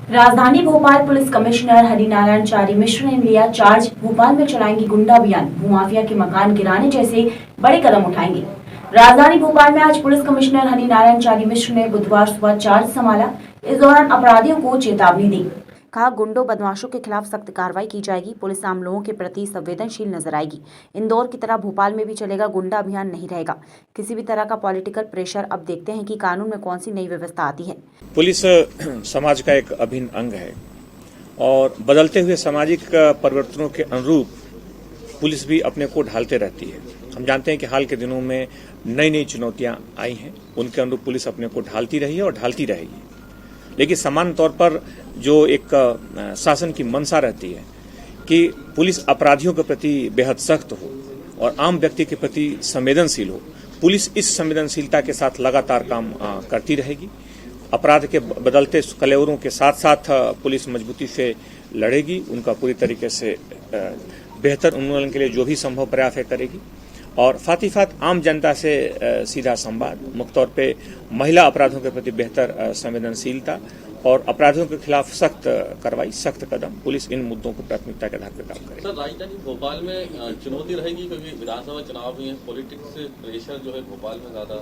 राजधानी Bhopal police commissioner Harinarayan Chari मिश्र ने लिया चार्ज। भोपाल में चलाएंगे गुंडा अभियान, भूमाफिया के मकान गिराने जैसे बड़े कदम उठाएंगे। राजधानी भोपाल में आज पुलिस कमिश्नर हरिनारायण चारी मिश्र ने बुधवार सुबह चार्ज संभाला। इस दौरान अपराधियों को चेतावनी दी। कहा, गुंडों बदमाशों के खिलाफ सख्त कार्रवाई की जाएगी। पुलिस आम लोगों के प्रति संवेदनशील नजर आएगी। इंदौर की तरह भोपाल में भी चलेगा गुंडा अभियान, नहीं रहेगा किसी भी तरह का पॉलिटिकल प्रेशर। अब देखते हैं कि कानून में कौन सी नई व्यवस्था आती है। पुलिस समाज का एक अभिन्न अंग है और बदलते हुए सामाजिक परिवर्तनों के अनुरूप पुलिस भी अपने को ढालते रहती है। हम जानते हैं कि हाल के दिनों में नई नई चुनौतियां आई हैं, उनके अनुरूप पुलिस अपने को ढालती रही है और ढालती रहेगी। लेकिन सामान्य तौर पर जो एक शासन की मंशा रहती है कि पुलिस अपराधियों के प्रति बेहद सख्त हो और आम व्यक्ति के प्रति संवेदनशील हो, पुलिस इस संवेदनशीलता के साथ लगातार काम करती रहेगी। अपराध के बदलते कलेवरों के साथ साथ पुलिस मजबूती से लड़ेगी, उनका पूरी तरीके से बेहतर उन्मूलन के लिए जो भी संभव प्रयास है करेगी और साथ ही साथ आम जनता से सीधा संवाद, मुख्य तौर पे महिला अपराधों के प्रति बेहतर संवेदनशीलता और अपराधियों के खिलाफ सख्त कार्रवाई, सख्त कदम, पुलिस इन मुद्दों को प्राथमिकता के आधार पर काम करेगी। सर, राजधानी भोपाल में चुनौती रहेगी क्योंकि विधानसभा चुनाव भी है, पॉलिटिक्स से प्रेशर जो है भोपाल में ज्यादा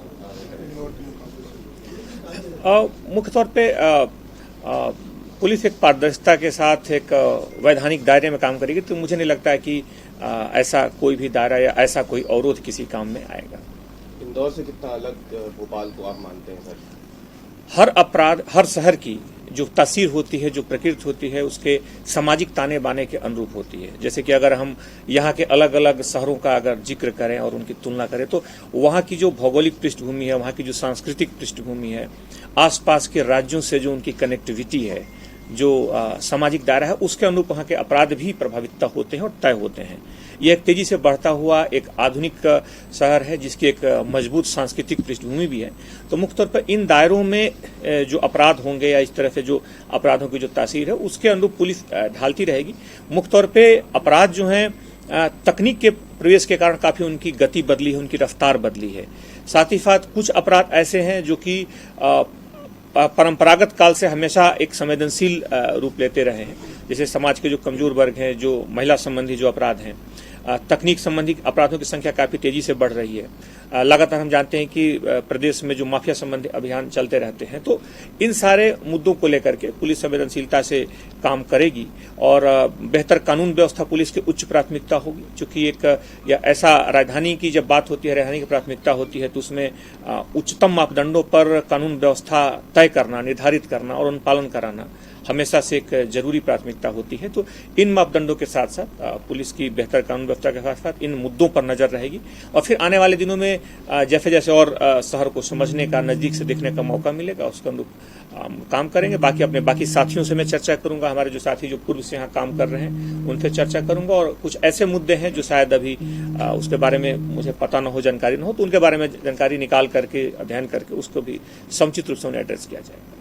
मुख्य तौर पे पुलिस एक पारदर्शिता के साथ एक वैधानिक दायरे में काम करेगी, तो मुझे नहीं लगता है कि ऐसा कोई भी दायरा या ऐसा कोई अवरोध किसी काम में आएगा। इंदौर से कितना अलग भोपाल को आप मानते हैं सर? हर अपराध, हर शहर की जो तासीर होती है, जो प्रकृति होती है, उसके सामाजिक ताने बाने के अनुरूप होती है। जैसे कि अगर हम यहाँ के अलग अलग शहरों का अगर जिक्र करें और उनकी तुलना करें तो वहाँ की जो भौगोलिक पृष्ठभूमि है, वहाँ की जो सांस्कृतिक पृष्ठभूमि है, आसपास के राज्यों से जो उनकी कनेक्टिविटी है, जो सामाजिक दायरा है, उसके अनुरूप वहाँ के अपराध भी प्रभावित होते हैं और तय होते हैं। ये एक तेजी से बढ़ता हुआ एक आधुनिक शहर है जिसकी एक मजबूत सांस्कृतिक पृष्ठभूमि भी है। तो मुख्य तौर पर इन दायरों में जो अपराध होंगे या इस तरह से जो अपराधों की जो तासीर है, उसके अनुरूप पुलिस ढालती रहेगी। मुख्य तौर पर अपराध जो है तकनीक के प्रवेश के कारण काफी उनकी गति बदली है, उनकी रफ्तार बदली है। साथ ही साथ कुछ अपराध ऐसे हैं जो कि परंपरागत काल से हमेशा एक संवेदनशील रूप लेते रहे हैं। जैसे समाज के जो कमजोर वर्ग हैं, जो महिला संबंधी जो अपराध हैं, तकनीक संबंधी अपराधों की संख्या काफी तेजी से बढ़ रही है। लगातार हम जानते हैं कि प्रदेश में जो माफिया संबंधी अभियान चलते रहते हैं। तो इन सारे मुद्दों को लेकर के पुलिस संवेदनशीलता से काम करेगी और बेहतर कानून व्यवस्था पुलिस की उच्च प्राथमिकता होगी। चूंकि एक या ऐसा राजधानी की जब बात होती है, राजधानी की प्राथमिकता होती है, तो उसमें उच्चतम मापदंडों पर कानून व्यवस्था तय करना, निर्धारित करना और उन पालन कराना हमेशा से एक जरूरी प्राथमिकता होती है। तो इन मापदंडों के साथ साथ पुलिस की बेहतर कानून व्यवस्था के साथ साथ इन मुद्दों पर नजर रहेगी और फिर आने वाले दिनों में जैसे जैसे और शहर को समझने का, नजदीक से देखने का मौका मिलेगा, उसके अनुरूप काम करेंगे। बाकी साथियों से मैं चर्चा करूंगा, हमारे जो साथी जो पूर्व से यहाँ काम कर रहे हैं उनसे चर्चा करूंगा और कुछ ऐसे मुद्दे हैं जो शायद अभी उसके बारे में मुझे पता न हो, जानकारी न हो, तो उनके बारे में जानकारी निकाल करके, अध्ययन करके उसको भी समुचित रूप से उन्हें एड्रेस किया जाए।